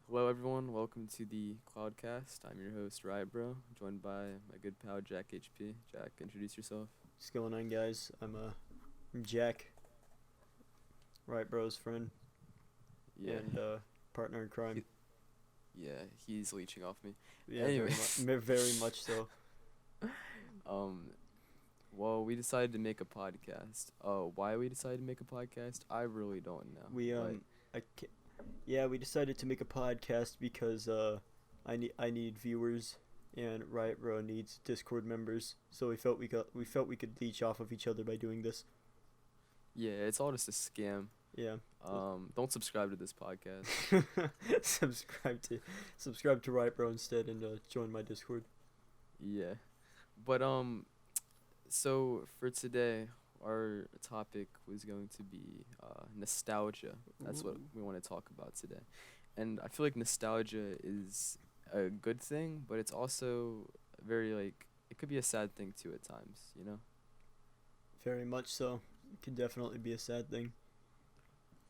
Hello, everyone. Welcome to the Cloudcast. I'm your host, Riot Bro, joined by my good pal Jack HP. Jack, introduce yourself. What's going on, guys? I'm Jack, right, bro's friend Yeah, and partner in crime. yeah, he's leeching off me. Yeah, Anyway, very much so. um, well, we decided to make a podcast. Why we decided to make a podcast, I really don't know. We I ca- yeah, we decided to make a podcast because I need viewers and Riot Bro needs Discord members. So we felt we could leech off of each other by doing this. Yeah, it's all just a scam. Yeah. Don't subscribe to this podcast. subscribe to Riot Bro instead and join my Discord. Yeah, but so for today, our topic was going to be nostalgia. That's what Ooh. we want to talk about today. And I feel like nostalgia is a good thing, but it's also very like it could be a sad thing too at times, you know? Very much so. It can definitely be a sad thing.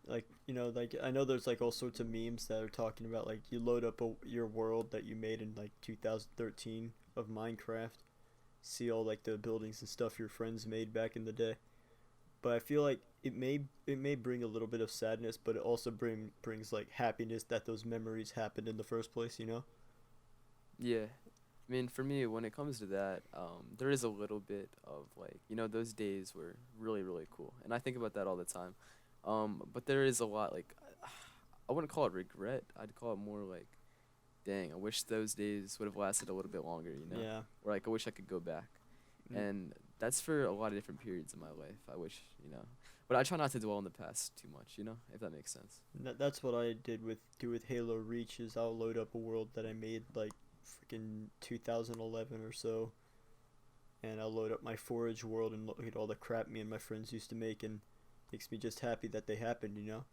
Like I know there's like all sorts of memes that are talking about like you load up your world that you made in like 2013 of Minecraft, see all like the buildings and stuff your friends made back in the day. But I feel like it may bring a little bit of sadness, but it also brings like happiness that those memories happened in the first place. You know? Yeah. I mean, for me, when it comes to that, there is a little bit of like, those days were really, really cool. And I think about that all the time. But there is a lot like, I wouldn't call it regret. I'd call it more like, dang, I wish those days would have lasted a little bit longer, you know? Yeah. Or like, I wish I could go back. Mm. And that's for a lot of different periods in my life. I wish, But I try not to dwell in the past too much, if that makes sense. That's what I do with Halo Reach is I'll load up a world that I made like freaking 2011 or so, and I'll load up my Forage world and look at all the crap me and my friends used to make, and makes me just happy that they happened, you know?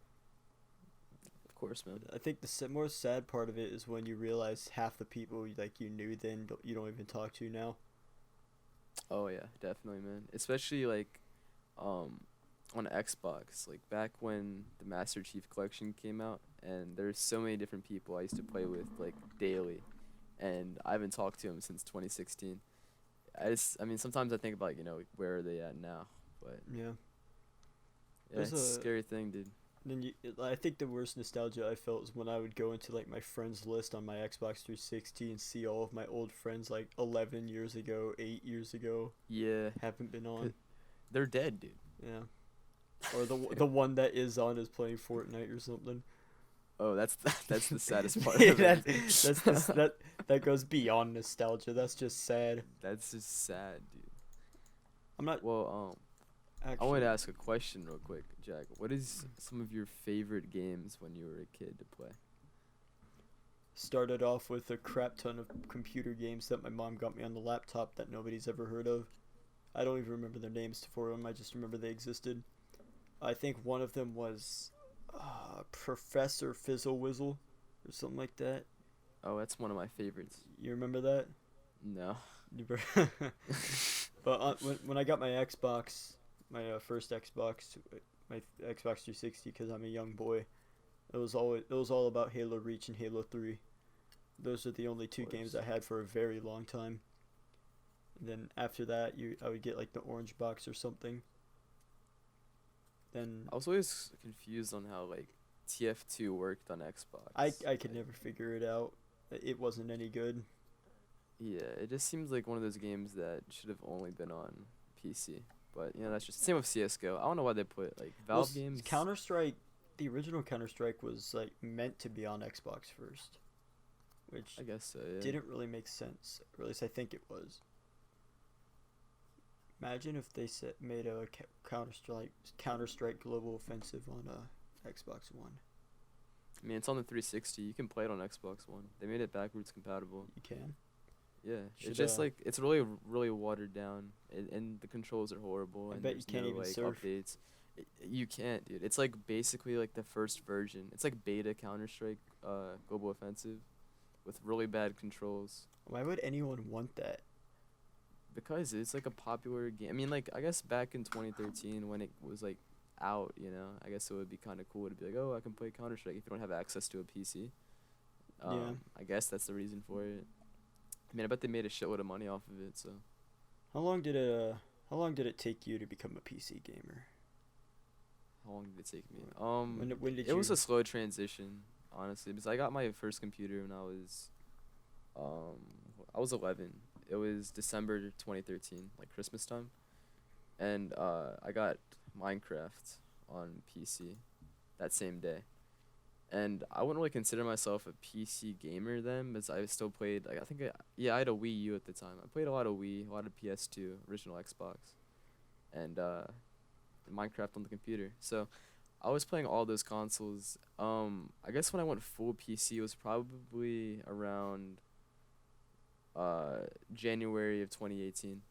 Of course, man. I think the more sad part of it is when you realize half the people like you knew then you don't even talk to now. Oh yeah, definitely, man. Especially like, on Xbox, like back when the Master Chief Collection came out, and there's so many different people I used to play with like daily, and I haven't talked to them since 2016. I mean, sometimes I think about where are they at now, but Yeah. yeah, it's a scary thing, dude. I think the worst nostalgia I felt was when I would go into like my friends list on my Xbox 360 and see all of my old friends like 11 years ago, 8 years ago Yeah, haven't been on. they're dead, dude. Yeah. Or the one that is on is playing Fortnite or something. Oh, that's that's the saddest part Yeah, of it. that goes beyond nostalgia. That's just sad. That's just sad, dude. I'm not Well, I wanted to ask a question real quick, Jack. What is some of your favorite games when you were a kid to play? started off with a crap ton of computer games that my mom got me on the laptop that nobody's ever heard of. I don't even remember their names for them. I just remember they existed. I think one of them was Professor Fizzle Whizzle or something like that. Oh, that's one of my favorites. You remember that? No. But when I got my Xbox, my first Xbox, my Xbox 360, because I'm a young boy, it was all about Halo Reach and Halo 3. Those are the only two games I had for a very long time. And then after that, I would get like the orange box or something. Then I was always confused on how like TF2 worked on Xbox. I could never figure it out. It wasn't any good. Yeah, it just seems like one of those games that should have only been on PC. But that's just same with CS:GO. I don't know why they put like Valve games. Counter Strike, the original Counter Strike was like meant to be on Xbox first, which I guess so. Yeah. didn't really make sense. Or at least I think it was. Imagine if they made a Counter Strike Global Offensive on Xbox One. I mean, it's on the 360. You can play it on Xbox One. They made it backwards compatible. You can. Yeah, Should, it's just like it's really really watered down, and the controls are horrible. I And bet you there's can't no, even like, surf. updates. You can't, dude. It's like basically like the first version. It's like beta Counter Strike, Global Offensive, with really bad controls. Why would anyone want that? Because it's like a popular game. I mean, like I guess back in 2013 when it was like out, I guess it would be kind of cool to be like, oh, I can play Counter Strike if you don't have access to a PC. Yeah. I guess that's the reason for it. I mean, I bet they made a shitload of money off of it. So How long did it how long did it take you to become a PC gamer? how long did it take me? When did It was you a slow transition, honestly, because I got my first computer when um, I was 11. It was December 2013, like Christmas time, and I got Minecraft on PC that same day. And I wouldn't really consider myself a PC gamer then, because I still played like yeah, I had a Wii U at the time. I played a lot of Wii, a lot of PS2, original Xbox, and Minecraft on the computer. So I was playing all those consoles. I guess when I went full PC was probably around January of 2018.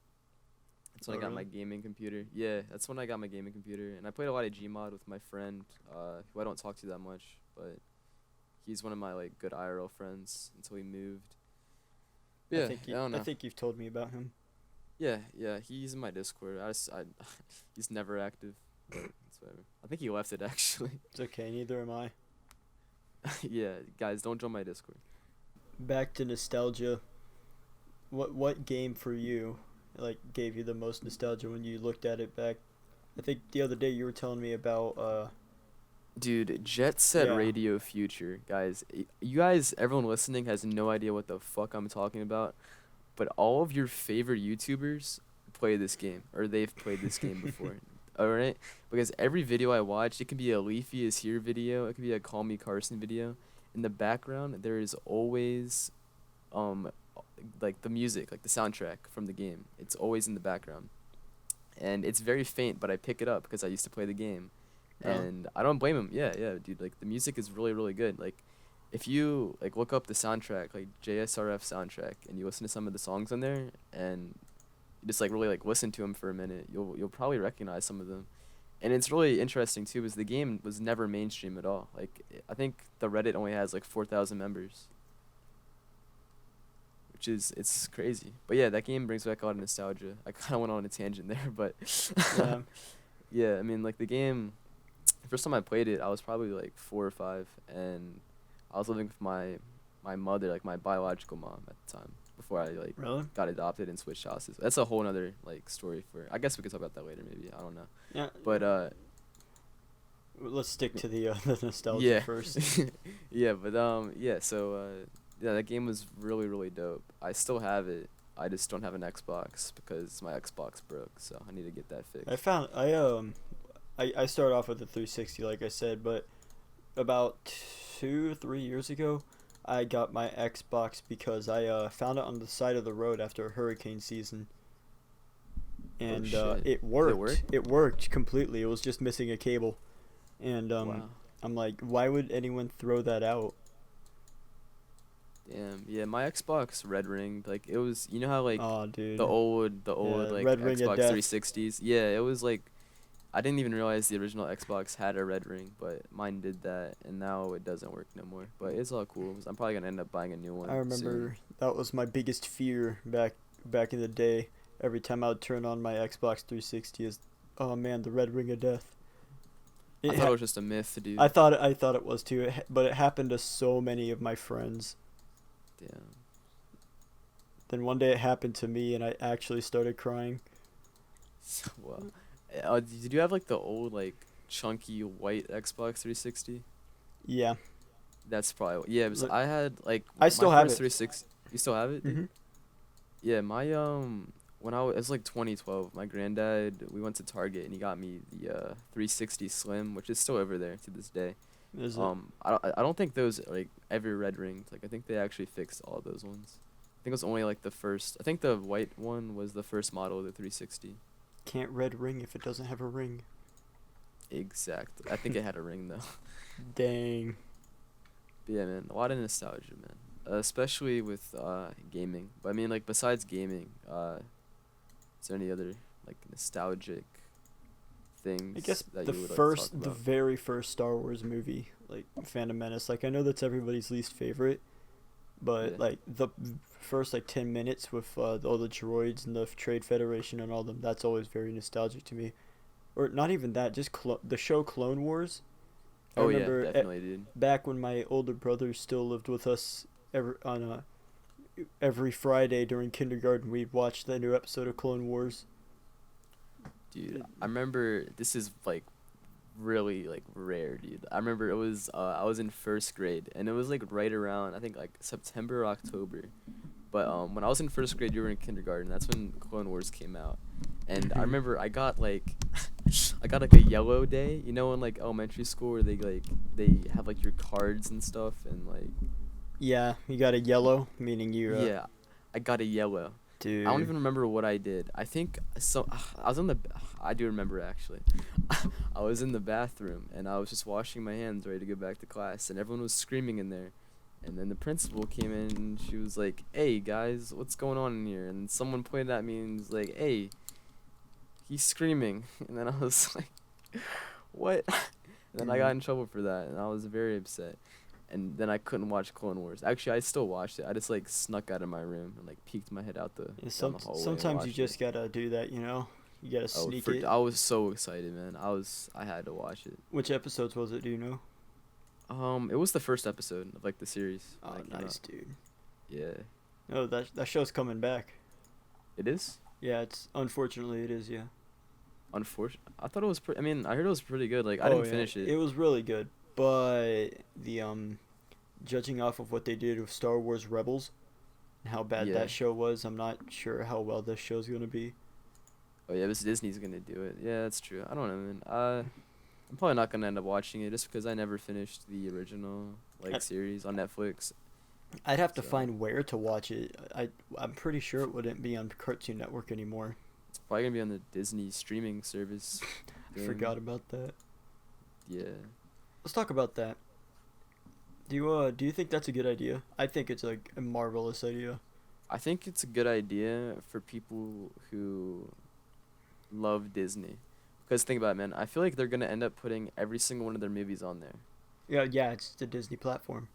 That's when Oh I got my really? gaming computer. Yeah, that's when I got my gaming computer, and I played a lot of Gmod with my friend, who I don't talk to that much, but he's one of my like good IRL friends until he moved. Yeah, I don't I know. think you've told me about him. Yeah, yeah, he's in my Discord. He's never active, but it's whatever. I think he left it actually. It's okay, neither am I. Yeah, guys, don't join my Discord. Back to nostalgia. What game for you like gave you the most nostalgia when you looked at it back? I think the other day you were telling me about Dude, Jet Set yeah. Radio Future, guys. You guys, everyone listening has no idea what the fuck I'm talking about, but all of your favorite YouTubers play this game, or they've played this game before. Alright? Because every video I watch, it can be a Leafy is Here video, it could be a Call Me Carson video. In the background, there is always, um, like the music, like the soundtrack from the game. It's always in the background. And it's very faint, but I pick it up because I used to play the game. Really? And I don't blame him. Yeah, yeah, dude. Like the music is really, really good. Like, if you like look up the soundtrack, like JSRF soundtrack, and you listen to some of the songs on there, and you just like really like listen to them for a minute, you'll probably recognize some of them. And it's really interesting too, because the game was never mainstream at all. Like, I think the Reddit only has like 4,000 members, which is it's crazy. But yeah, that game brings back a lot of nostalgia. I kind of went on a tangent there, but Yeah. yeah, I mean like the game. The first time I played it, I was probably like 4 or 5, and I was living with my mother, like my biological mom at the time, before I like Really? got adopted and switched houses. That's a whole nother like story for. I guess we could talk about that later, maybe. I don't know. Yeah. But Let's stick to the the nostalgia yeah, first. yeah. But yeah. So yeah, that game was really really dope. I still have it. I just don't have an Xbox because my Xbox broke, so I need to get that fixed. I started off with the 360 like I said, but about 2 or 3 years ago, I got my Xbox because I found it on the side of the road after a hurricane season, Oh and shit. it Did it worked. work? It worked completely. It was just missing a cable, and Wow. I'm like, why would anyone throw that out? Damn. Yeah, my Xbox red ringed. Like it was, you know how like Oh, dude. the old Yeah, like red ring of Xbox death. 360s. Yeah, it was like I didn't even realize the original Xbox had a red ring, but mine did that, and now it doesn't work no more. But it's all cool. I'm probably gonna end up buying a new one I soon. remember that was my biggest fear back in the day. Every time I would turn on my Xbox 360, is, oh man, the red ring of death. I It thought it ha- was just a myth, dude. I thought it was too, but it happened to so many of my friends. Damn. Then one day it happened to me, and I actually started crying. Well, did you have like the old like chunky white Xbox 360? Yeah, That's probably yeah. Because Look, I had like I my still have first it. 360. You still have it, dude? Hmm. Yeah, my when I was it was like 2012, my granddad we went to Target and he got me the 360 Slim, which is still over there to this day. Is it? I don't think those are, like ever red ringed. Like I think they actually fixed all those ones. I think it was only like the first. I think the white one was the first model of the 360. Can't red ring if it doesn't have a ring. Exactly. I think it had a ring though. Dang. But yeah, man, a lot of nostalgia, man. Especially with gaming. But I mean, like besides gaming, is there any other like nostalgic I things guess that the you would like to talk the about? very first Star Wars movie, like Phantom Menace. Like I know that's everybody's least favorite, Yeah. but like the first like 10 minutes with all the droids and the Trade Federation and all them, that's always very nostalgic to me. Or not even that, just the show Clone Wars. I Oh yeah, remember definitely, dude. back when my older brother still lived with us. Every Friday during kindergarten, we'd watch the new episode of Clone Wars. Dude, I remember this is like really like rare, dude. I remember it was I was in first grade and it was like right around I think like September or October. But when I was in first grade, you were in kindergarten. That's when Clone Wars came out, and I Hmm. remember I got like, I got like a yellow day. You know, in like elementary school where they have like your cards and stuff, and like Yeah, you got a yellow, meaning yeah, I got a yellow. I don't dude. even remember what I did. I think so. I was in the. I do remember actually. I was in the bathroom and I was just washing my hands, ready to go back to class, and everyone was screaming in there. And then the principal came in and she was like, "Hey guys, what's going on in here?" And someone pointed at me and was like, "Hey, he's screaming." And then I was like, "What?" And then I got Mm. in trouble for that, and I was very upset. And then I couldn't watch Clone Wars. Actually, I still watched it. I just like snuck out of my room and like peeked my head out the Yeah, down the hallway and sometimes you watched it. just gotta do that, you know. You gotta Oh, sneak for it. I was so excited, man. I had to watch it. Which episodes was it? Do you know? It was the first episode of like the series Oh, that came nice, out. dude. Yeah, Oh, that show's coming back. it is. Yeah, it's unfortunately it is. Yeah. Unfortunate. I thought it was pretty. I mean, I heard it was pretty good. Like I Oh didn't yeah, finish it. it was really good, but the judging off of what they did with Star Wars Rebels and how bad Yeah. that show was, I'm not sure how well this show's gonna be. Oh yeah, this Disney's gonna do it. Yeah, that's true. I don't know, man. I'm probably not gonna end up watching it just because I never finished the original I- like series on Netflix. I'd have to So find where to watch it. I'm pretty sure it wouldn't be on Cartoon Network anymore. it's probably gonna be on the Disney streaming service. I Thing. forgot about that. Yeah. Let's talk about that. Do you think that's a good idea? I think it's like a marvelous idea. I think it's a good idea for people who love Disney. Because think about it, man. I feel like they're gonna end up putting every single one of their movies on there. Yeah, it's the Disney platform.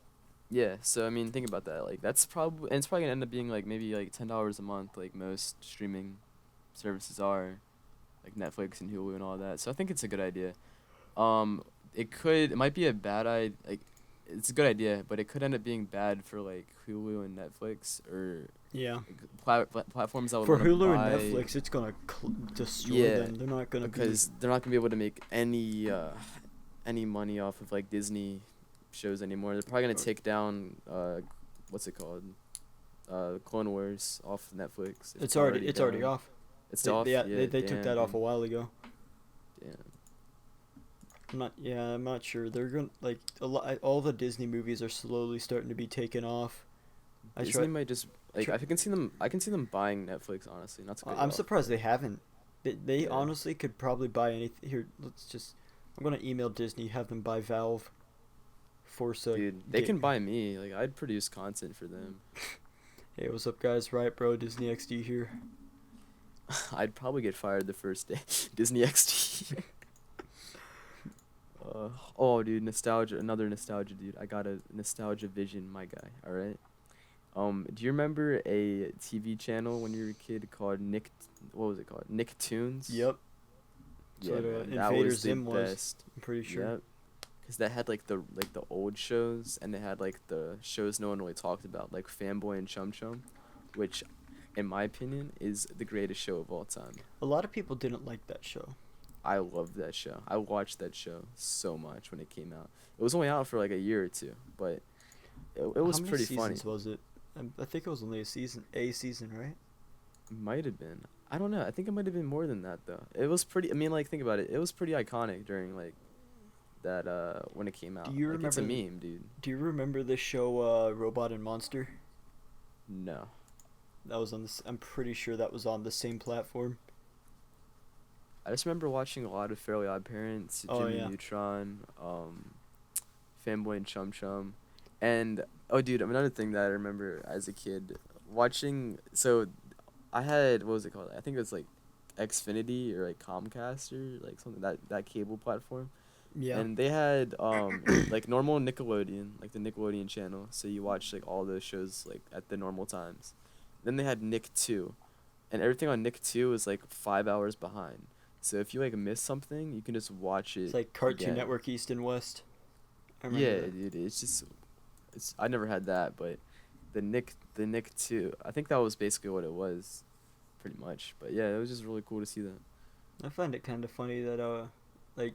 Yeah, so I mean, think about that. Like, that's probably and it's probably gonna end up being like maybe like $10 a month, like most streaming services are, like Netflix and Hulu and all that. So I think it's a good idea. Um, it might be a bad idea. Like, it's a good idea, but it could end up being bad for like Hulu and Netflix or Yeah. like, platforms that would For wanna Hulu and buy. Netflix, it's gonna destroy Yeah, them. They're not gonna be. because they're not gonna be able to make any money off of like Disney shows anymore. They're probably gonna take down what's it called? Clone Wars off Netflix. It's already down. off. It's off. Yeah, They took damn, that off a dude. while ago. Damn. I'm not sure. They're gonna like all the Disney movies are slowly starting to be taken off. I Disney try. might just like try I can see them. I can see them buying Netflix. Honestly, not to cut you I'm off, surprised but they haven't. They yeah, honestly could probably buy anything. Here, let's just. I'm gonna email Disney, have them buy Valve. Force a. dude, they can buy me. Like I'd produce content for them. Hey, what's up, guys? Right, bro. Disney XD here. I'd probably get fired the first day. Disney XD. Oh, dude, nostalgia. Another nostalgia, dude. I got a nostalgia vision, my guy. All right. Do you remember a TV channel when you were a kid called Nick? What was it called? Nicktoons. Yep. Yeah, So man, that Invader was the Zim was. best. I'm pretty sure. Yep. Because that had like the old shows, and they had like the shows no one really talked about, like Fanboy and Chum Chum, which, in my opinion, is the greatest show of all time. A lot of people didn't like that show. I loved that show. I watched that show so much when it came out. It was only out for like a year or two, but it was How many pretty funny. seasons was it? I think it was only a season, right? Might have been. I don't know. I think it might have been more than that though. It was pretty. I mean, like think about it. It was pretty iconic during like that when it came out. Do you Like, it's a remember? meme, dude. Do you remember the show Robot and Monster? No. That was on this. I'm pretty sure that was on the same platform. I just remember watching a lot of Fairly Odd Parents, Oh, Jimmy yeah. Neutron, Fanboy and Chum Chum, and oh, dude, another thing that I remember as a kid watching. So, I had what was it called? I think it was like Xfinity or like Comcast or like something that cable platform. Yeah. And they had like normal Nickelodeon, like the Nickelodeon channel. So you watch like all those shows like at the normal times. Then they had Nick 2, and everything on Nick 2 is like 5 hours behind. So if you like miss something, you can just watch it. It's like Cartoon again. Network East and West. I remember Yeah, that. dude. It's just it's I never had that, but the Nick too. I think that was basically what it was, pretty much. But yeah, it was just really cool to see that. I find it kind of funny that like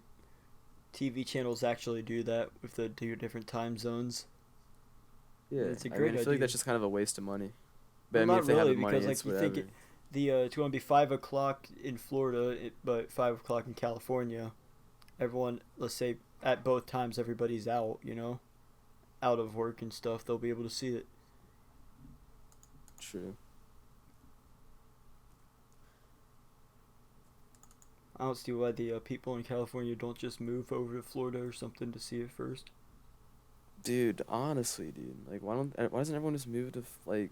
TV channels actually do that with the two different time zones. Yeah, It's a I mean, great I feel like idea. that's just kind of a waste of money. But Well, I mean, not if they have really, the money, because it's like you think whatever. it, the it's going to be 5 o'clock in Florida, but 5 o'clock in California. Everyone, let's say at both times, everybody's out. Out of work and stuff. They'll be able to see it. True. I don't see why the people in California don't just move over to Florida or something to see it first. Dude, honestly, dude, like, why doesn't everyone just move to like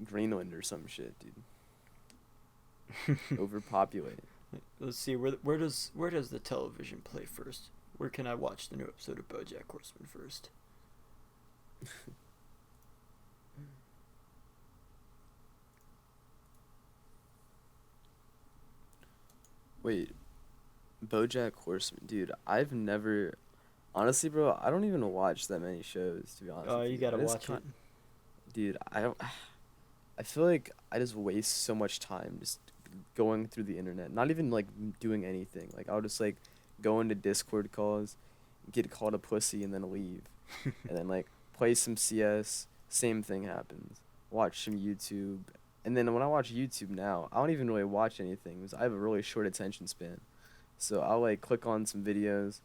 Greenland or some shit, dude? Overpopulate. Let's see where does the television play first? Where can I watch the new episode of BoJack Horseman first? Wait, BoJack Horseman, dude. I've never, honestly, bro. I don't even watch that many shows, to be honest with You you. gotta I just watch it. dude. I don't. I feel like I just waste so much time just going through the internet, not even like doing anything. Like I'll just like go into Discord calls, get called a pussy, and then leave, and then like play some CS. Same thing happens. Watch some YouTube, and then when I watch YouTube now, I don't even really watch anything because I have a really short attention span. So I'll like click on some videos,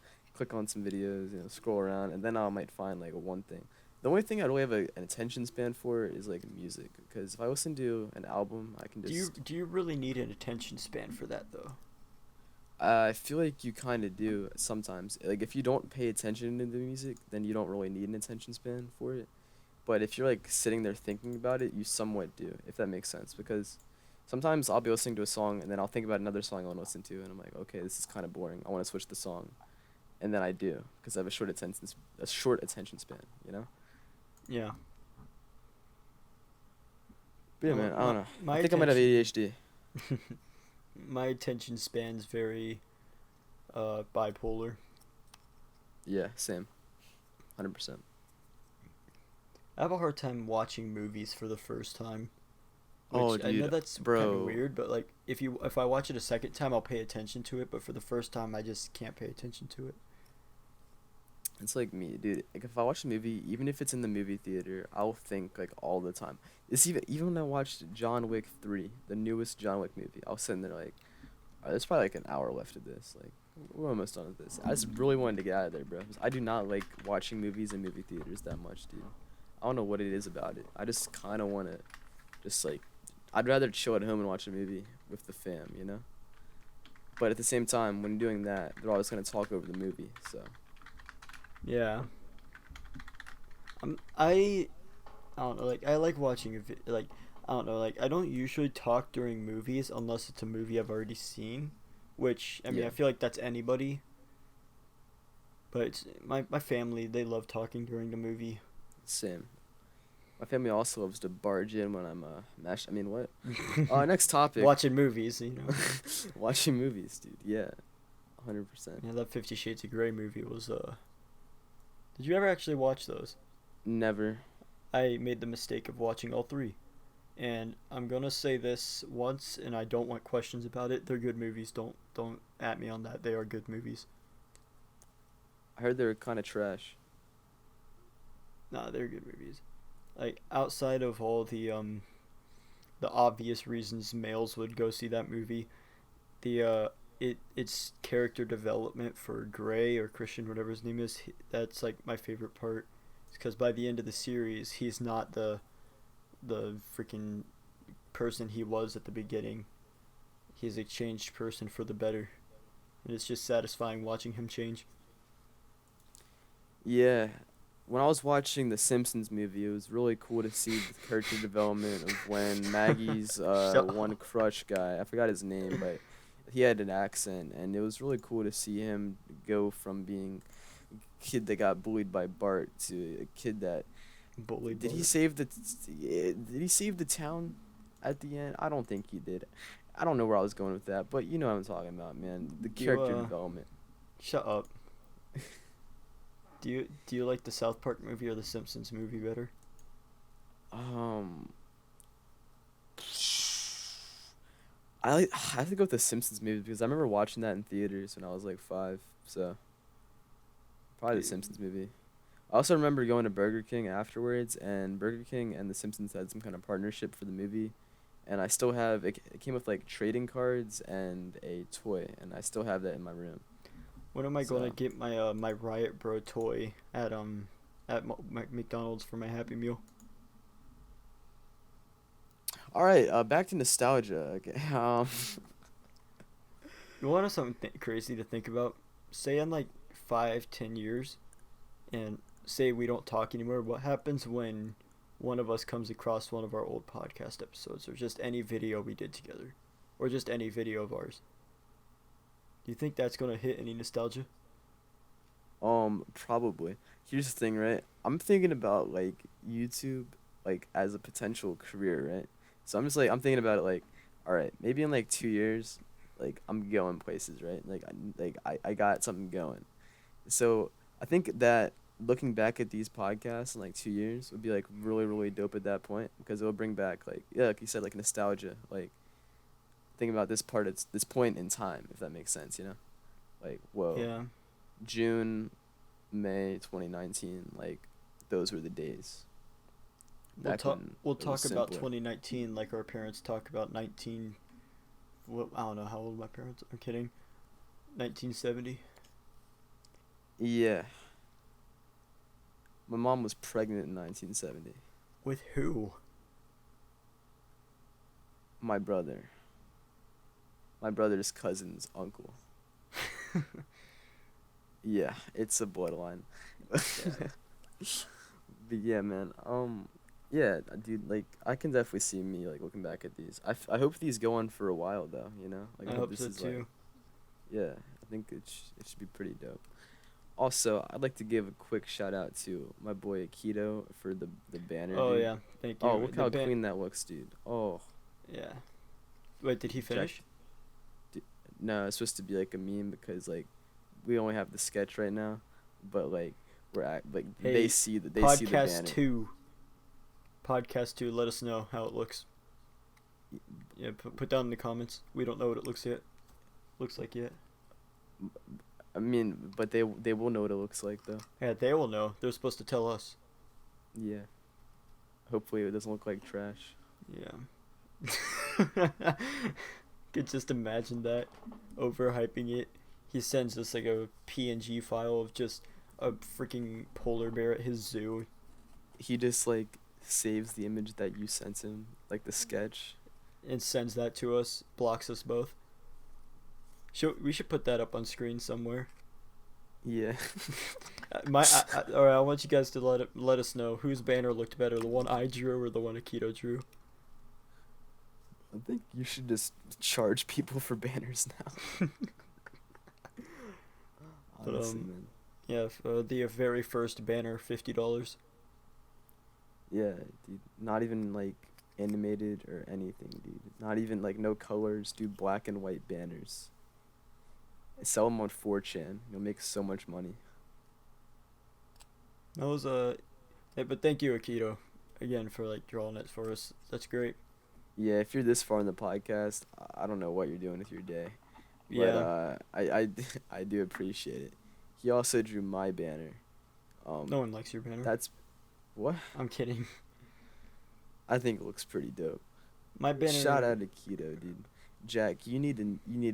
scroll around, and then I might find like one thing. The only thing I really have an attention span for is like music, because if I listen to an album, I can Do you just. do you really need an attention span for that though? I feel like you kind of do sometimes. Like if you don't pay attention to the music, then you don't really need an attention span for it. But if you're like sitting there thinking about it, you somewhat do, if that makes sense. Because sometimes I'll be listening to a song and then I'll think about another song I want to listen to, and I'm like, okay, this is kind of boring. I want to switch the song, and then I do because I have a short attention span. You know. Yeah. But yeah, man, I don't know. My I think I might have ADHD. my attention span's very bipolar. Yeah, same. 100%. I have a hard time watching movies for the first time. Oh, Which I know dude, that's kind of bro. weird, but like if I watch it a second time, I'll pay attention to it. But for the first time, I just can't pay attention to it. It's like me, dude. Like if I watch a movie, even if it's in the movie theater, I'll think like all the time. It's even when I watched John Wick 3, the newest John Wick movie, I was sitting there like, there's probably like an hour left of this. Like, we're almost done with this. I just really wanted to get out of there, bro. 'Cause I do not like watching movies in movie theaters that much, dude. I don't know what it is about it. I just kind of want to, just like, I'd rather chill at home and watch a movie with the fam, you know. But at the same time, when doing that, they're always gonna talk over the movie, so. Yeah. I don't know. Like I like watching like I don't know. Like I don't usually talk during movies unless it's a movie I've already seen, which I mean Yeah. I feel like that's anybody. But it's, my family, they love talking during the movie. Same. My family also loves to barge in when I'm I mean, what? Next topic. Watching movies. Watching movies, dude. Yeah, 100%. Yeah, that 50 Shades of Grey movie was Did you ever actually watch those? Never. I made the mistake of watching all three. And I'm gonna say this once, and I don't want questions about it. They're good movies. Don't at me on that. They are good movies. I heard they were kind of trash. Nah, they're good movies. Like outside of all the obvious reasons males would go see that movie, its character development for Gray or Christian, whatever his name is, that's like my favorite part. Because by the end of the series, he's not the freaking person he was at the beginning. He's a changed person for the better, and it's just satisfying watching him change. Yeah. When I was watching the Simpsons movie, it was really cool to see the character development of when Maggie's Shut one up. crush guy, I forgot his name, but he had an accent, and it was really cool to see him go from being a kid that got bullied by Bart to a kid that Bully. did he save the town at the end? I don't think he did. I don't know where I was going with that, but you know what I'm talking about, man. The You, character development. Shut up. Do you like the South Park movie or the Simpsons movie better? Um, I have to go with the Simpsons movie because I remember watching that in theaters when I was like 5. So probably the Dude, Simpsons movie. I also remember going to Burger King afterwards, and Burger King and the Simpsons had some kind of partnership for the movie, and I still have it came with like trading cards and a toy, and I still have that in my room. when am I gonna So get my Riot Bro toy at McDonald's for my Happy Meal? all right, back to nostalgia. Okay. You want something crazy to think about? Say in like 5, 10 years, and say we don't talk anymore. What happens when one of us comes across one of our old podcast episodes, or just any video we did together, or just any video of ours? Do you think that's gonna hit any nostalgia? Probably. Here's the thing, right? I'm thinking about like YouTube like as a potential career, right? So I'm thinking about it like, all right, maybe in like 2 years, like I'm going places, right? I got something going. So I think that looking back at these podcasts in like 2 years would be like really, really dope at that point because it'll bring back like yeah, like you said, like nostalgia. Like thinking about it's this point in time, if that makes sense, you know? Like, whoa. Yeah. June, May 2019, like those were the days. Back when We'll it was talk about simpler. 2019 like our parents talk about 19. Well, I don't know how old my parents. I'm kidding. 1970. Yeah. My mom was pregnant in 1970. With who? My brother. My brother's cousin's uncle. Yeah, it's a bloodline. Yeah. But yeah, man. Yeah, dude. Like, I can definitely see me like looking back at these. I hope these go on for a while though. You know, like I I hope hope this so is like too. yeah. I think it should be pretty dope. Also, I'd like to give a quick shout out to my boy Akito for the banner, Oh dude. yeah, thank Oh, you. look The how band. clean that looks, dude. Oh, Yeah. Wait, did he Jack. finish? No, it's supposed to be like a meme because like we only have the sketch right now, but like we're at like Hey, they see the podcast banner. two. Podcast two. Let us know how it looks. Yeah, put down in the comments. We don't know what it looks like yet. I mean, but they will know what it looks like though. Yeah, they will know. They're supposed to tell us. Yeah. Hopefully it doesn't look like trash. Yeah. Could just imagine that, overhyping it. He sends us like a PNG file of just a freaking polar bear at his zoo, He just like saves the image that you sent him, like the sketch. and sends that to us. Blocks us both. We should put that up on screen somewhere. Yeah. All right. I want you guys to let us know whose banner looked better, the one I drew or the one Akito drew. I think you should just charge people for banners now. But Honestly, man. yeah, the very first banner, $50. Yeah, dude. Not even like animated or anything, dude. Not even like no colors. Do black and white banners. Sell them on 4chan. You'll make so much money. That was hey, but thank you, Akito, again for like drawing it for us. That's great. Yeah, if you're this far in the podcast, I don't know what you're doing with your day. But Yeah. I do appreciate it. He also drew my banner. No one likes your banner. That's what I'm kidding. I think it looks pretty dope. My banner. Shout out to Keto, dude. Jack, you need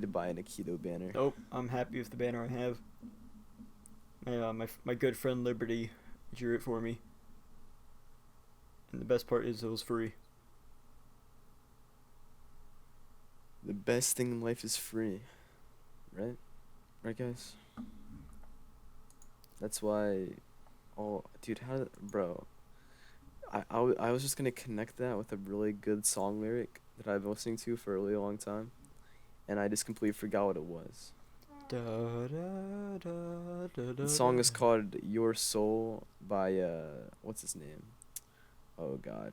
to buy an Aikido banner. Nope. I'm happy with the banner I have. My good friend Liberty drew it for me. And the best part is it was free. The best thing in life is free, right? Right, guys. That's why. Oh, dude, bro? I was just gonna connect that with a really good song lyric that I've been listening to for a really long time, and I just completely forgot what it was. Da, da, da, da, da, The song is da. called "Your Soul" by what's his name? Oh God,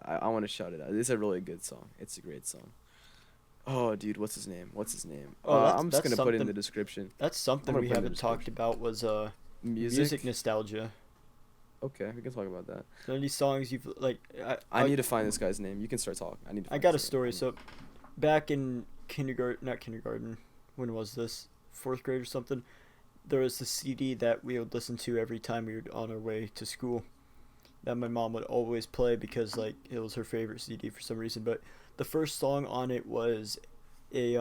I want to shout it out. It's a really good song. It's a great song. Oh, dude, what's his name? What's his name? Oh, I'm just that's gonna put it in something. the description. That's I'm something gonna we put it in the haven't talked description. about was Music. Music nostalgia. Okay, we can talk about that. Are there any songs you've like? I need to find this guy's name. You can start talking. I need to. I Find got a his name. story. So, back in kindergarten, not kindergarten. When was this? Fourth grade or something. There was a CD that we would listen to every time we were on our way to school. That my mom would always play because like it was her favorite CD for some reason. But the first song on it a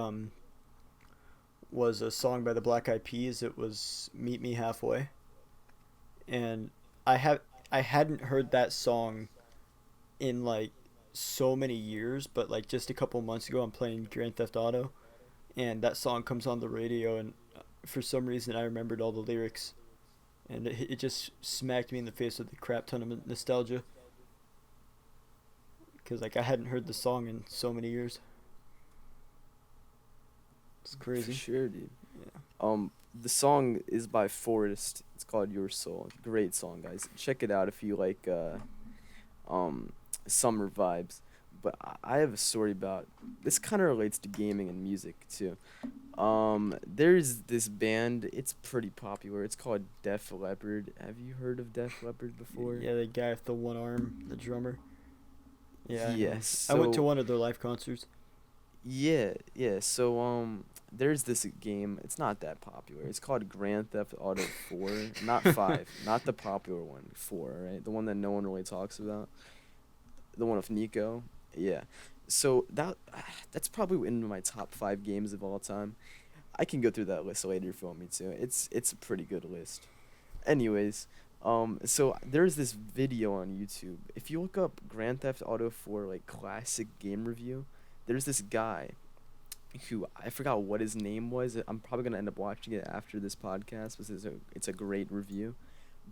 was a song by the Black Eyed Peas. It was "Meet Me Halfway," and I hadn't heard that song in like so many years, but like just a couple months ago, I'm playing Grand Theft Auto, and that song comes on the radio, and for some reason, I remembered all the lyrics, and it just smacked me in the face with a crap ton of nostalgia, because like I hadn't heard the song in so many years. It's crazy. For sure, dude. Yeah. The song is by Forrest. It's called Your Soul. Great song, guys. Check it out if you like summer vibes. But I have a story about this. Kind of relates to gaming and music too. There's this band. It's pretty popular. It's called Def Leppard. Have you heard of Def Leppard before? Yeah, the guy with the one arm, the drummer. Yeah. I know. Yes. I went to So one of their live concerts. yeah, yeah. So there's this game. It's not that popular. It's called Grand Theft Auto 4, not 5, not the popular one. 4, right? The one that no one really talks about. The one with Nico. Yeah. So that's probably in my top 5 games of all time. I can go through that list later if you want me to. It's a pretty good list. Anyways, so there's this video on YouTube. If you look up Grand Theft Auto 4 like classic game review, there's this guy who I forgot what his name was. I'm probably gonna end up watching it after this podcast because it's a great review.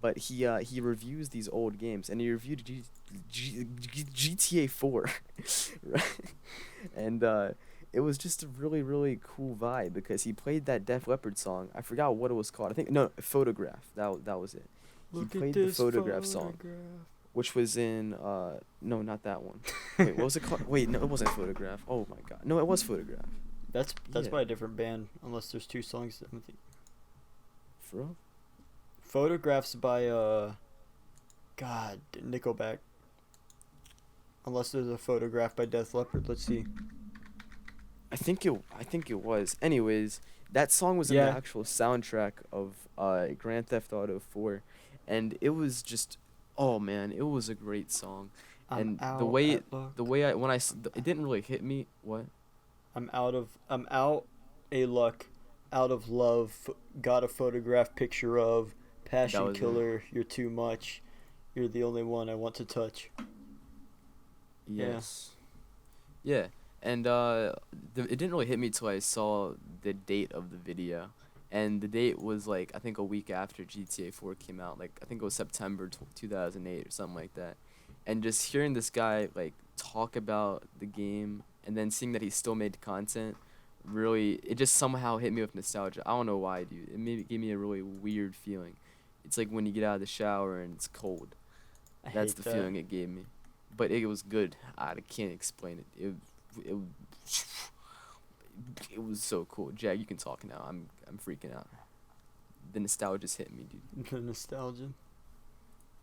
But he reviews these old games, and he reviewed GTA 4, right? And it was just a really really cool vibe because he played that Def Leppard song. I forgot what it was called. I think no, Photograph. That was it. Look He at played the this Photograph song, which was in no, not that one. Wait, what was it called? Wait, no, it wasn't Photograph. Oh my god, no, it was Photograph. That's Yeah. by a different band, unless there's 2 songs. For real? Photographs by God, Nickelback. Unless there's a Photograph by Def Leppard. Let's see. I think it was. Anyways, that song was in Yeah. the actual soundtrack of Grand Theft Auto 4, and it was just, oh man, it was a great song. And I'm the out way at luck. the way I when I s- it didn't really hit me. What? I'm out a luck, out of love. Got a photograph picture of That passion was it. killer. You're too much. You're the only one I want to touch. Yeah. Yes. Yeah. And it didn't really hit me till I saw the date of the video, and the date was like I think a week after GTA 4 came out. Like I think it was September 2008 or something like that. And just hearing this guy like talk about the game and then seeing that he still made content, really it just somehow hit me with nostalgia. I don't know why, dude. It gave me a really weird feeling. It's like when you get out of the shower and it's cold. I That's hate the that. feeling it gave me. But it was good. I can't explain it. It it was so cool. Jack, you can talk now. I'm freaking out. The nostalgia's hit me, dude. The nostalgia.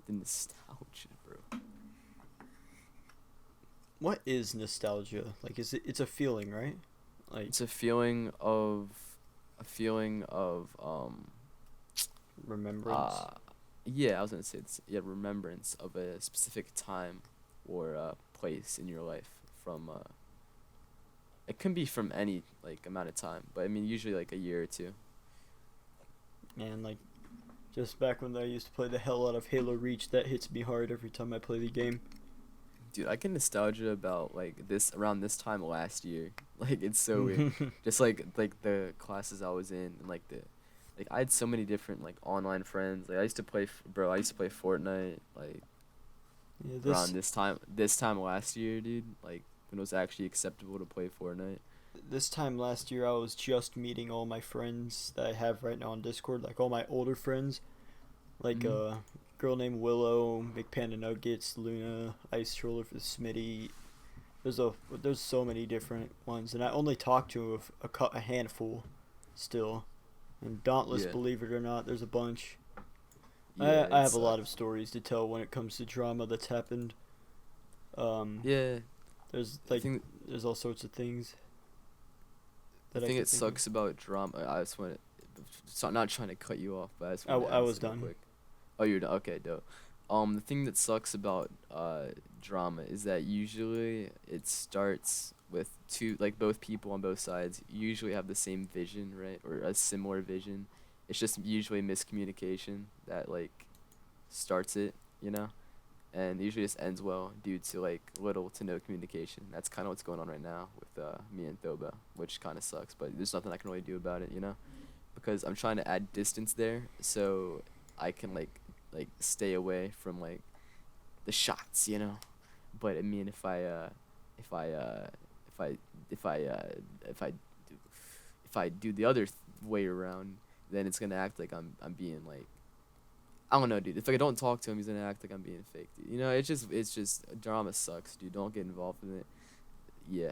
The nostalgia, bro. What is nostalgia? Like, it's a feeling, right? Like It's a feeling of remembrance. yeah, I was gonna say it's remembrance of a specific time or place in your life from it can be from any like amount of time, but I mean usually like a year or two. And like, just back when I used to play the hell out of Halo Reach, that hits me hard every time I play the game. Dude, I get nostalgia about like this around this time last year. Like it's so weird. Just like the classes I was in and like I had so many different like online friends. Like I used to play Fortnite like Yeah, around this time last year, dude. Like when it was actually acceptable to play Fortnite. this time last year, I was just meeting all my friends that I have right now on Discord, like all my older friends, like Mhm. girl named Willow, Big Panda Nuggets, Luna, Ice Troller for Smitty. There's so many different ones, and I only talk to a handful, still. And Dauntless, Yeah. believe it or not, there's a bunch. Yeah, I it have a lot of sucks. stories to tell when it comes to drama that's happened. Yeah, There's the like thing there's all sorts of things the that I thing could that think of. sucks about drama, I just want to, so I'm not trying to cut you off, but I just I, want to I add was this real done. quick. Oh, you're done. Okay, dope. The thing that sucks about drama is that usually it starts with two, like both people on both sides usually have the same vision, right, or a similar vision. It's just usually miscommunication that like starts it, you know, and usually just ends well due to like little to no communication. That's kind of what's going on right now with me and Thoba, which kind of sucks, but there's nothing I can really do about it, you know, because I'm trying to add distance there so I can like stay away from like the shots, you know. But I mean, if I uh, if I if I if I do, if I do the other way around, then it's gonna act like I'm being like, I don't know, dude. If I don't talk to him, he's gonna act like I'm being fake, dude. You know, it's just drama sucks, dude. Don't get involved in it. Yeah.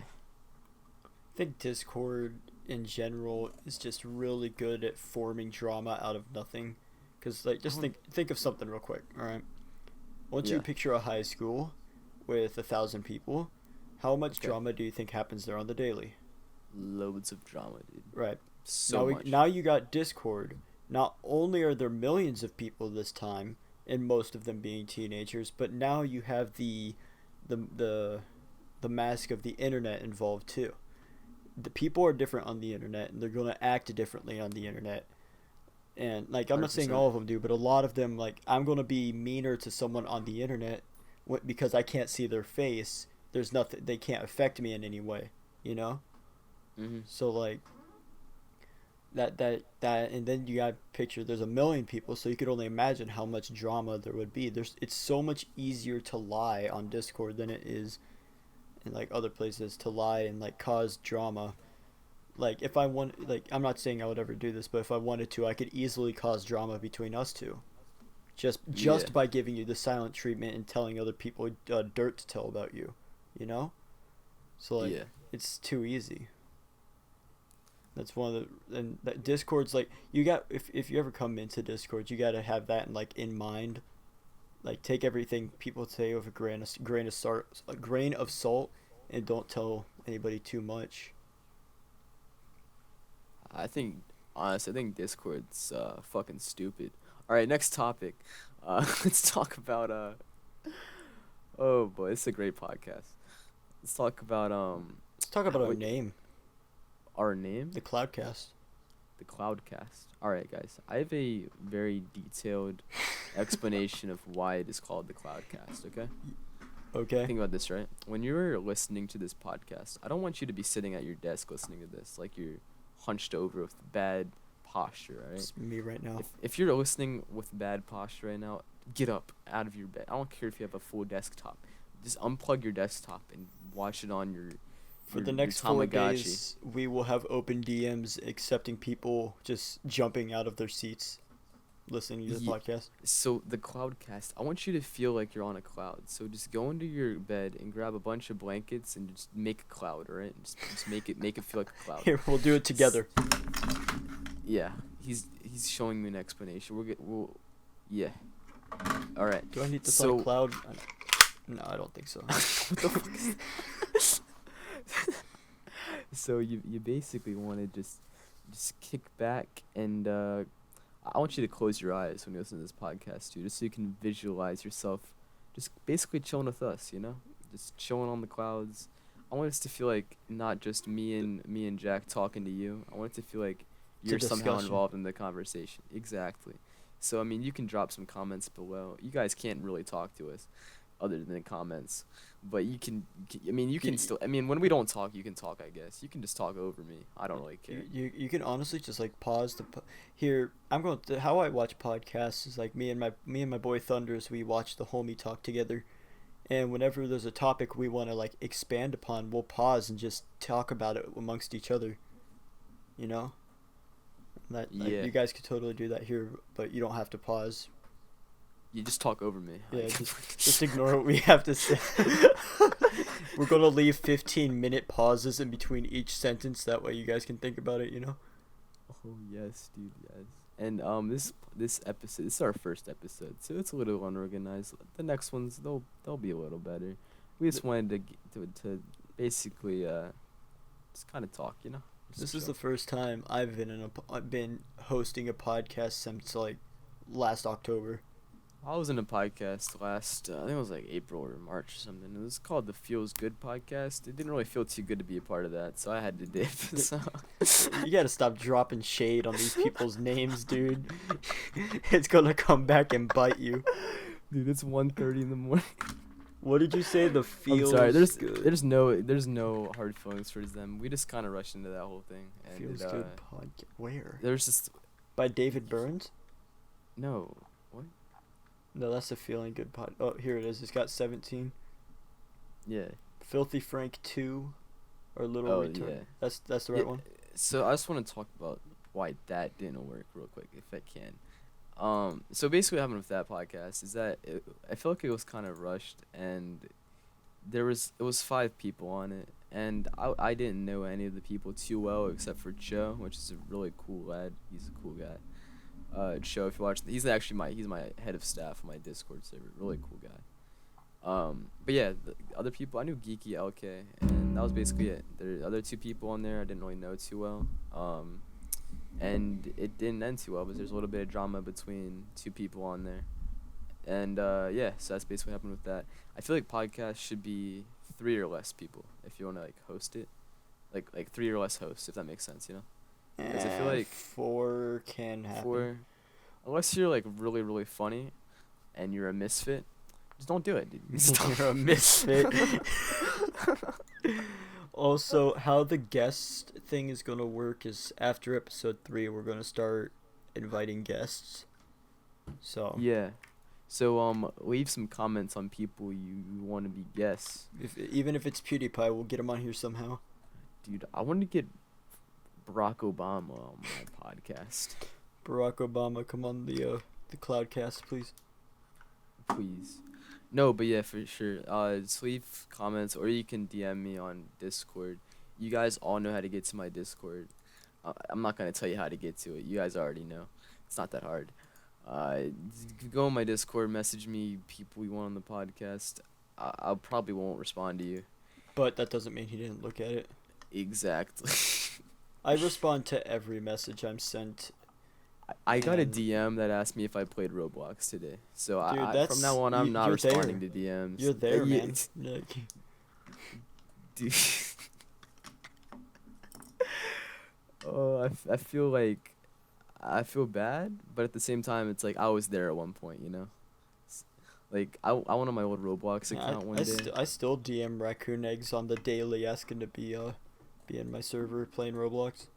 I think Discord in general is just really good at forming drama out of nothing. Cause like I just don't. think of something real quick. All right, I want you Yeah. to picture a high school with 1,000 people. How much Okay. drama do you think happens there on the daily? Loads of drama, dude. Right. So much. Now you got Discord. Not only are there millions of people this time, and most of them being teenagers, but now you have the the the mask of the internet involved too. The people are different on the internet, and they're gonna act differently on the internet. And like I'm not saying 100%. all of them do, but a lot of them, like I'm gonna be meaner to someone on the internet because I can't see their face. There's nothing, they can't affect me in any way, you know. Mhm. So like that, and then you got picture. There's a million people, so you could only imagine how much drama there would be. It's so much easier to lie on Discord than it is in like other places to lie and like cause drama. Like if I want, like I'm not saying I would ever do this, but if I wanted to, I could easily cause drama between us two. Yeah. Just by giving you the silent treatment and telling other people dirt to tell about you, you know. So like Yeah. it's too easy. That's one of the, and that Discord's like you got, if you ever come into Discord, you got to have that in mind. Like take everything people say with a grain of salt, and don't tell anybody too much. I think honestly, I think Discord's fucking stupid. All right, next topic. Let's talk about Oh boy, it's a great podcast. Let's talk about Let's talk about our what name, our name, the Cloudcast. the Cloudcast. All right, guys. I have a very detailed explanation of why it is called the Cloudcast. Okay. Okay. Think about this, right? When you're listening to this podcast, I don't want you to be sitting at your desk listening to this like you're hunched over with bad posture, all right? It's me right now. If you're listening with bad posture right now, get up out of your bed. I don't care if you have a full desktop. Just unplug your desktop and watch it on For the your next 4 Tamagotchi. days, we will have open DMs accepting people just jumping out of their seats listening to the Ye- podcast. So the Cloudcast, I want you to feel like you're on a cloud. So just go into your bed and grab a bunch of blankets and just make a cloud, all right? Just make it feel like a cloud. Here, we'll do it together. Yeah, he's showing me an explanation. We'll yeah. All right. Do I need this on So a cloud? No, I don't think so. what the fuck is So you basically want to just kick back and I want you to close your eyes when you listen to this podcast too, just so you can visualize yourself just basically chilling with us, you know? Just chilling on the clouds. I want us to feel like not just me and Jack talking to you. I want it to feel like It's a you're somehow discussion. involved in the conversation. Exactly. So I mean, you can drop some comments below. You guys can't really talk to us other than the comments, but I mean, you can You, still. I mean, when we don't talk, you can talk. I guess you can just talk over me. I don't really care. you can honestly just like pause here. I'm going to how I watch podcasts is like me and my boy Thunders. We watch the homie talk together, and whenever there's a topic we want to like expand upon, we'll pause and just talk about it amongst each other. You know, that like, Yeah, you guys could totally do that here, but you don't have to pause. you just talk over me. Yeah, just ignore what we have to say. We're gonna leave 15-minute pauses in between each sentence. That way, you guys can think about it. You know. Oh yes, dude. Yes. And this episode, this is our first episode, so it's a little unorganized. The next ones they'll be a little better. We just wanted to basically just kind of talk, you know. This is the first time I've been hosting a podcast since like last October. I was in a podcast last, I think it was like April or March or something. It was called the Feels Good podcast. It didn't really feel too good to be a part of that, so I had to dip. So You gotta stop dropping shade on these people's names, dude. It's gonna come back and bite you. dude, it's 1:30 in the morning. What did you say? The I'm feels sorry. good. There's no hard feelings towards them. We just kind of rushed into that whole thing. And Feels good podcast. Where? There's just By David Burns? no. No, that's a feeling good pod. Oh, here it is. It's got 17. Yeah. Filthy Frank 2 or Little Oh, Return. yeah. That's the right one. So I just want to talk about why that didn't work real quick, if I can. So basically, what happened with that podcast is that I feel like it was kind of rushed, and it was 5 people on it, and I didn't know any of the people too well except for Joe, which is a really cool lad. He's a cool guy. Joe, if you watch, he's my head of staff on my Discord server. Really cool guy. But yeah, the other people I knew Geeky LK, and that was basically it. There are other 2 people on there I didn't really know too well. And it didn't end too well, but there's a little bit of drama between 2 people on there. And yeah, so that's basically what happened with that. I feel like podcasts should be 3 or less people if you want to like host it, like 3 or less hosts, if that makes sense, you know. Because I feel like 4 can happen. 4, unless you're like really really funny, and you're a misfit, just don't do it, dude. You're a misfit. Also, how the guest thing is gonna work is after episode 3, we're gonna start inviting guests. So Yeah. So leave some comments on people you want to be guests. even if it's PewDiePie, we'll get him on here somehow. Dude, I want to get Barack Obama on my podcast. Barack Obama, come on the Cloudcast, please. Please. No, but yeah, for sure. Just leave comments, or you can DM me on Discord. You guys all know how to get to my Discord. I'm not gonna tell you how to get to it. You guys already know. It's not that hard. Go on my Discord, message me people you want on the podcast. I probably won't respond to you. But that doesn't mean he didn't look at it. Exactly. I respond to every message I'm sent. I got a And- DM that asked me if I played Roblox today. So Dude, from now on, I'm not you're responding there. to DMs. You're there, Yeah, man. Like, Dude. Oh, I feel like I feel bad, but at the same time, it's like I was there at one point, you know. Like I went on my old Roblox account one day. I still DM Raccoon Eggs on the daily asking to be in my server playing Roblox.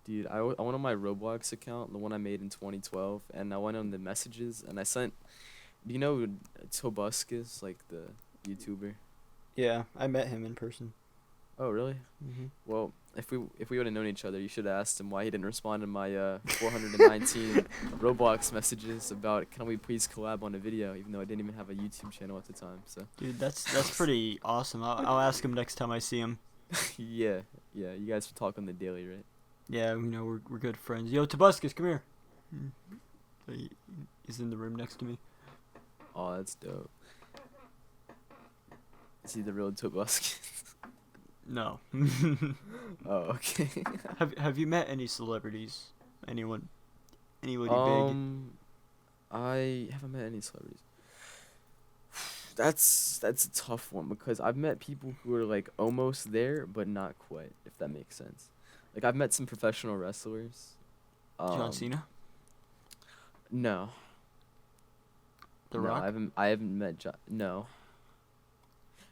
Dude, I went on my Roblox account, the one I made in 2012, and I went on the messages and I sent. Do you know who Tobuscus, like the YouTuber? Yeah, I met him in person. Oh, really? Mm-hmm. Well, if we would have known each other, you should have asked him why he didn't respond to my 419 Roblox messages about can we please collab on a video, even though I didn't even have a YouTube channel at the time. So. Dude, that's pretty awesome. I'll ask him next time I see him. Yeah, you guys talk on the daily, right? Yeah, we're good friends. Yo, Tobuscus, come here. He's in the room next to me. Oh, that's dope. Is he the real Tobuscus? No. Oh, okay. Have you met any celebrities? Anybody big? I haven't met any celebrities. That's a tough one because I've met people who are like almost there but not quite, if that makes sense. Like I've met some professional wrestlers. John Cena? No. The No, Rock? I haven't met John. No.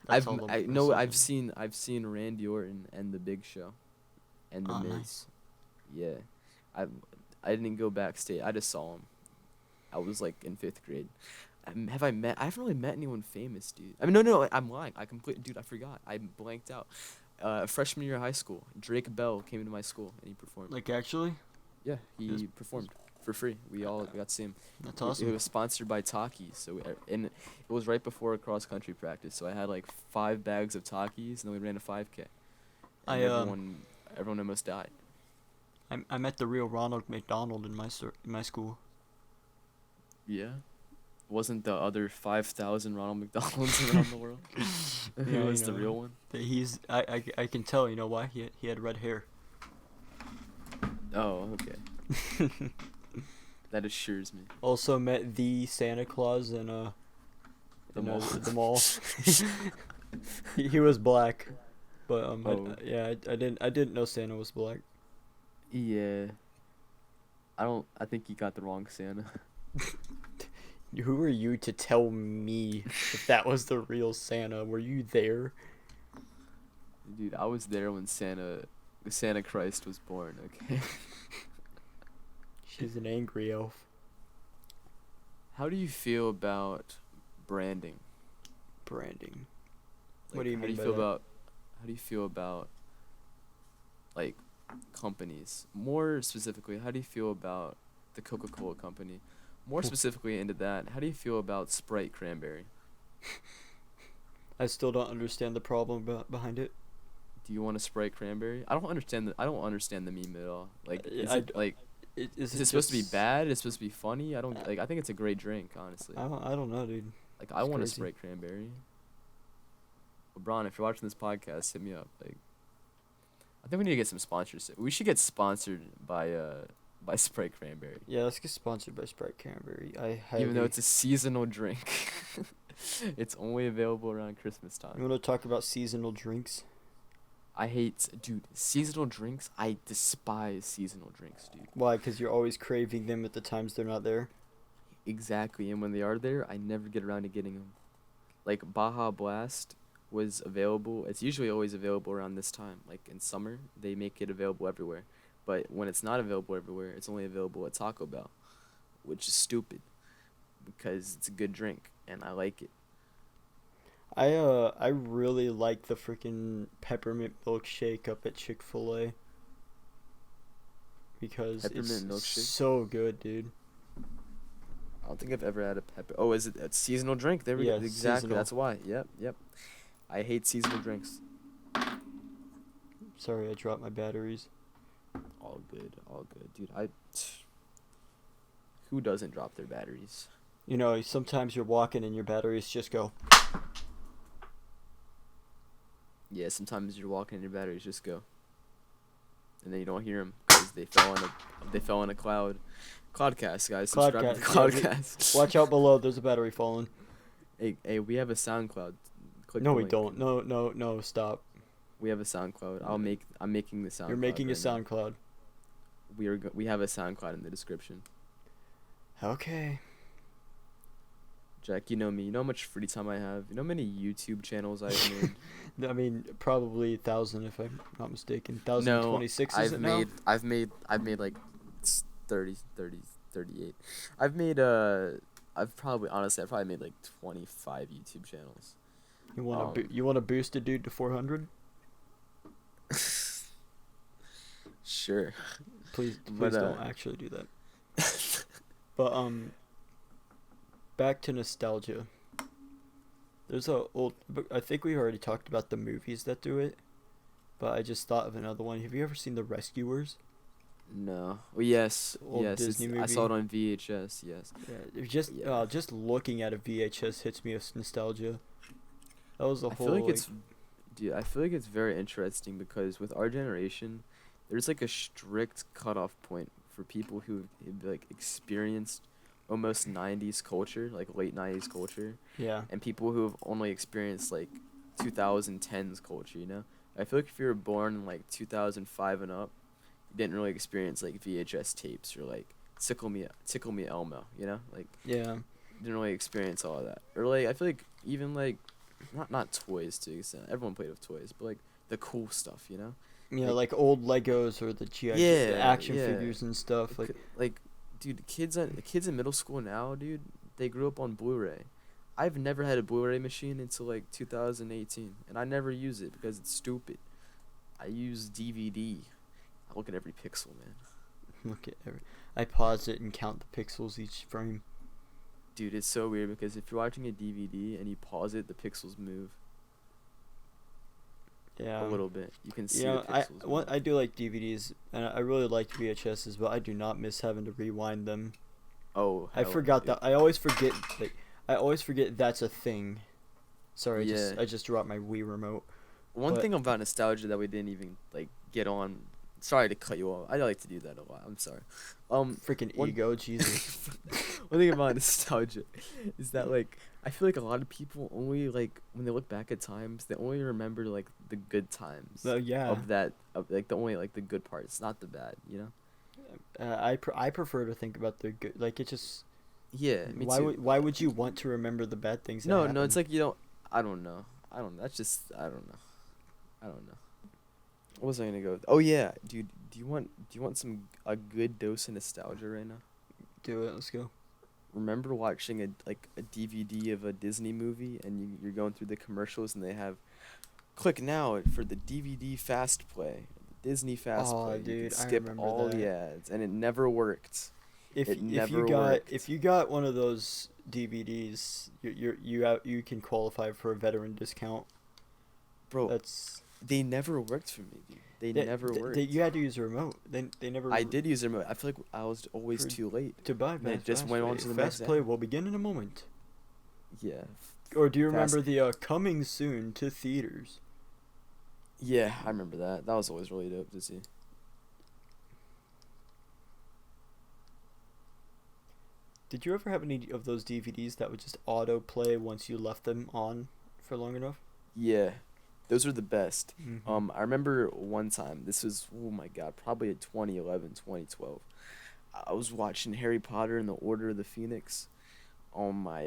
That's all the I've wrestlers. seen Randy Orton and the Big Show, and the Oh, Miz. nice. Yeah, I didn't go backstage. I just saw him. I was like in 5th grade. Have I met? I haven't really met anyone famous, dude. I mean, no, I'm lying. Dude, I forgot. I blanked out. Freshman year of high school, Drake Bell came to my school and he performed. Like, actually? Yeah, he Yes. performed for free. We got to see him. That's It awesome. was sponsored by Takis, and it was right before cross country practice. So I had like 5 bags of Takis, and then we ran a 5K. And I, everyone almost died. I met the real Ronald McDonald in my school. Yeah. Wasn't the other 5,000 Ronald McDonalds around the world? Who Yeah, was the real one? I can tell. You know why? He had red hair. Oh, okay. That assures me. Also met the Santa Claus in The mall. the mall. he was black, but Oh. I didn't know Santa was black. Yeah. I think you got the wrong Santa. Who are you to tell me if that was the real Santa? Were you there? Dude, I was there when Santa Christ was born, okay? She's an angry elf. How do you feel about branding? Branding. Like, What do you mean by feel that? how do you feel about like companies? More specifically, how do you feel about the Coca-Cola company? More specifically into that, how do you feel about Sprite Cranberry? I still don't understand the problem behind it. Do you want a Sprite Cranberry? I don't understand the meme at all. Like, is I- it like Is is it supposed to be bad? Is it supposed to be funny? I don't like. I think it's a great drink, honestly. I don't know, dude. Like, I it's want a crazy. Sprite Cranberry. LeBron, if you're watching this podcast, hit me up. Like, I think we need to get some sponsorship. We should get sponsored by Sprite Cranberry, Yeah, let's get sponsored by Sprite Cranberry. even though it's a seasonal drink. It's only available around Christmas You time. want to talk about seasonal drinks? I hate, dude, seasonal drinks. I despise seasonal drinks, dude. Why? Because you're always craving them at the times they're not there. Exactly, and when they are there, I never get around to getting them. Like, Baja Blast was available. It's usually always available around this time. Like, in summer, they make it available everywhere. But when it's not available everywhere, it's only available at Taco Bell, which is stupid because it's a good drink and I like it. I really like the freaking peppermint milkshake up at Chick-fil-A because it's Peppermint milkshake? so good, dude. I don't think I've ever had a pepper. Oh, is it a seasonal drink? There we Yeah, go. Exactly. seasonal. That's why. Yep. I hate seasonal drinks. Sorry, I dropped my batteries. All good, dude. Who doesn't drop their batteries? You know, sometimes you're walking and your batteries just go. Yeah, sometimes you're walking and your batteries just go, and then you don't hear them because they fell in a cloud. Cloudcast, guys. Subscribe to the Cloudcast, yeah, Cloudcast. Watch out below. There's a battery falling. Hey, we have a SoundCloud. Click No, the we link. don't. No, stop. We have a SoundCloud. I'm making the SoundCloud. You're making a right now. SoundCloud. We have a SoundCloud in the description. Okay. Jack, you know me. You know how much free time I have. You know how many YouTube channels I've made. I mean, probably 1,000 if I'm not mistaken. 1,026 is it now? I've made like 30, 38. I've probably made like 25 YouTube channels. You want to boost a dude to 400? Sure. Please But, don't actually do that. But back to nostalgia. There's I think we already talked about the movies that do it, but I just thought of another one. Have you ever seen The Rescuers? No. Well, yes. Old Yes. Disney I saw it movie. on VHS. Yes. Yeah, just looking at a VHS hits me with nostalgia. That was a I whole. feel like dude, I feel like it's very interesting because with our generation, there's like a strict cutoff point for people who like experienced almost 90s culture, like late 90s culture, yeah. and people who have only experienced like 2010s culture, you know? I feel like if you were born in like 2005 and up, you didn't really experience like VHS tapes or like Tickle Me Elmo, you know? Like, Yeah. didn't really experience all of that. Or like, I feel like even like, not toys to an extent. Everyone played with toys, but like the cool stuff, you know? Yeah, like old Legos or the GI Yeah, the action yeah. figures and stuff. Like, Dude, kids in middle school now, dude, they grew up on Blu-ray. I've never had a Blu-ray machine until like 2018, and I never use it because it's stupid. I use DVD. I look at every pixel, man. I pause it and count the pixels each frame. Dude, it's so weird because if you're watching a DVD and you pause it, the pixels move. Yeah. a little bit. You can You see the know, I pixels what more. I do like DVDs, and I really liked VHSs, but I do not miss having to rewind them. Oh I hell, forgot dude. that. I always forget. Like, I always forget that's a thing. Sorry, Yeah. I just dropped my Wii remote. One But thing about nostalgia that we didn't even like get on. Sorry to cut you off. I like to do that a lot. I'm sorry. freaking One ego, Jesus. one thing about nostalgia is that like I feel like a lot of people only like when they look back at times they only remember like the good times Yeah. of that of like the only like the good parts, not the bad. You know? I prefer to think about the good. Like it just. Yeah, me too. Why would you want to remember the bad things that No, no, it's happened? like you don't. I don't know. I don't. That's just. I don't know. I don't know. What was I gonna go with? Oh yeah, dude. Do you want some a good dose of nostalgia right now? Do it. Let's go. Remember watching a DVD of a Disney movie and you're going through the commercials and they have click now for the DVD fast play, the Disney fast Oh, play. You can dude, I skip remember all the that. ads and it never worked. It never If worked. you got one of those DVDs, you can qualify for a veteran discount. Bro, That's they never worked for me, dude. They never you worked. had to use a remote. They never I did use a remote. I feel like I was always for too late. to buy And it just fast went play. on to the next Fast play ad. will begin in a moment. Yeah. Or do you Fast. remember the coming soon to theaters? Yeah, I remember that. That was always really dope to see. Did you ever have any of those DVDs that would just auto play once you left them on for long enough? Yeah. Those are the best. Mm-hmm. I remember one time, this was, oh my god, probably at 2011, 2012. I was watching Harry Potter and the Order of the Phoenix on my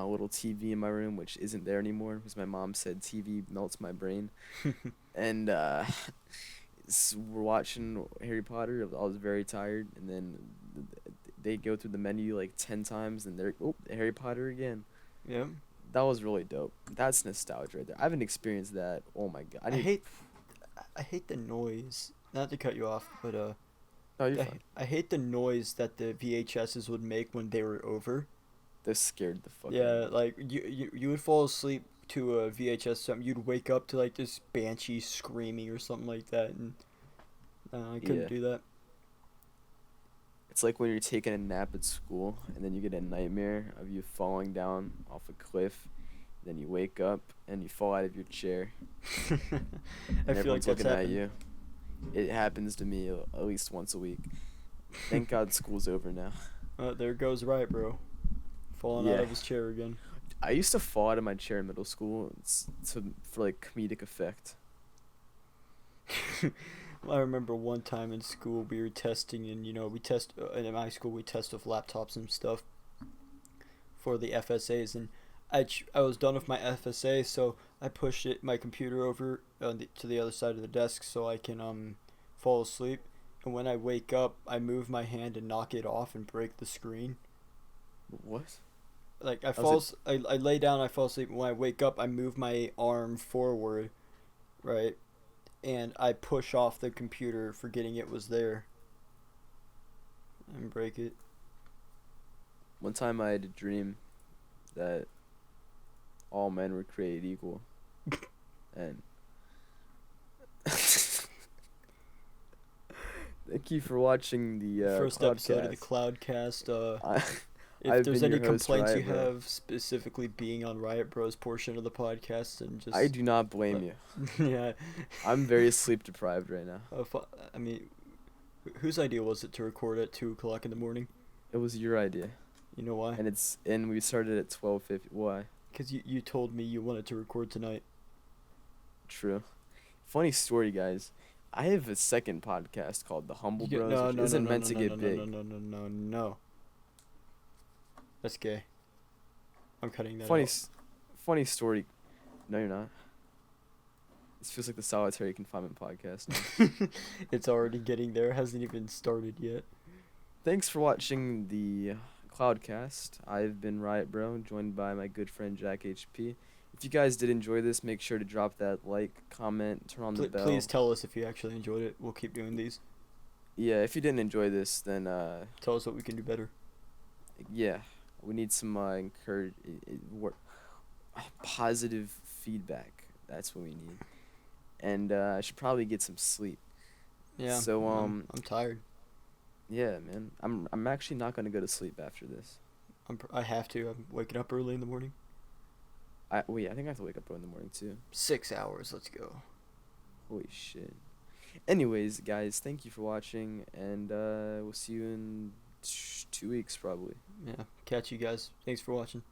little TV in my room, which isn't there anymore because my mom said TV melts my brain. And we're watching Harry Potter. I was very tired, and then they go through the menu like 10 times, and they're Harry Potter again. Yeah. That was really dope. That's nostalgia right there. I haven't experienced that. Oh my god, I I need. hate I hate the noise. Not to cut you off, but Oh, you're fine. I hate the noise that the VHSs would make when they were over. That scared the fuck out Yeah, of me. like you would fall asleep to a VHS something. You'd wake up to like this banshee screaming or something like that, and I couldn't Yeah. do that. It's like when you're taking a nap at school and then you get a nightmare of you falling down off a cliff. Then you wake up and you fall out of your chair I and feel like everyone's that's looking at happened. you. It happens to me at least once a week. Thank God school's over now. There goes right, bro. Falling out Yeah. of his chair again. I used to fall out of my chair in middle school for like comedic effect. I remember one time in school we were testing, and we test in my school we test with laptops and stuff for the FSAs, and I was done with my FSA, so I pushed my computer over to the other side of the desk so I can fall asleep. And when I wake up, I move my hand and knock it off and break the screen. What? Like Was I lay down, I fall asleep. And when I wake up, I move my arm forward, right, and I push off the computer, forgetting it was there, and break it. One time I had a dream that all men were created equal. And thank you for watching the First episode of the Cloudcast. Cloudcast. I, If I've there's been any your host, complaints you Riot Bro. have specifically being on Riot Bros portion of the podcast, and just I do not blame you. yeah, I'm very sleep deprived right now. I mean, whose idea was it to record at 2 o'clock in the morning? It was your idea, You know why? and we started at 12:50. Why? Because you told me you wanted to record tonight. True. Funny story, guys. I have a second podcast called The Humble You get- Bros, no, which no, isn't no, meant no, to no, get no, big. no, no, no, no, no. That's gay. I'm cutting that Funny, out. funny story. No, you're not. This feels like the solitary confinement podcast. now. It's already getting there. Hasn't even started yet. Thanks for watching the Cloudcast. I've been Riot Bro, joined by my good friend Jack HP. If you guys did enjoy this, make sure to drop that like, comment, turn on the bell. Please tell us if you actually enjoyed it. We'll keep doing these. Yeah, if you didn't enjoy this, then Tell us what we can do better. yeah, we need some positive feedback. That's what we need. and I should probably get some sleep. Yeah. So I'm tired. yeah, man. I'm actually not gonna go to sleep after this. I have to. I'm waking up early in the morning. I think I have to wake up early in the morning too. 6 hours. Let's go. Holy shit. Anyways, guys, thank you for watching, and we'll see you in 2 weeks probably. Yeah. Catch you guys. Thanks for watching.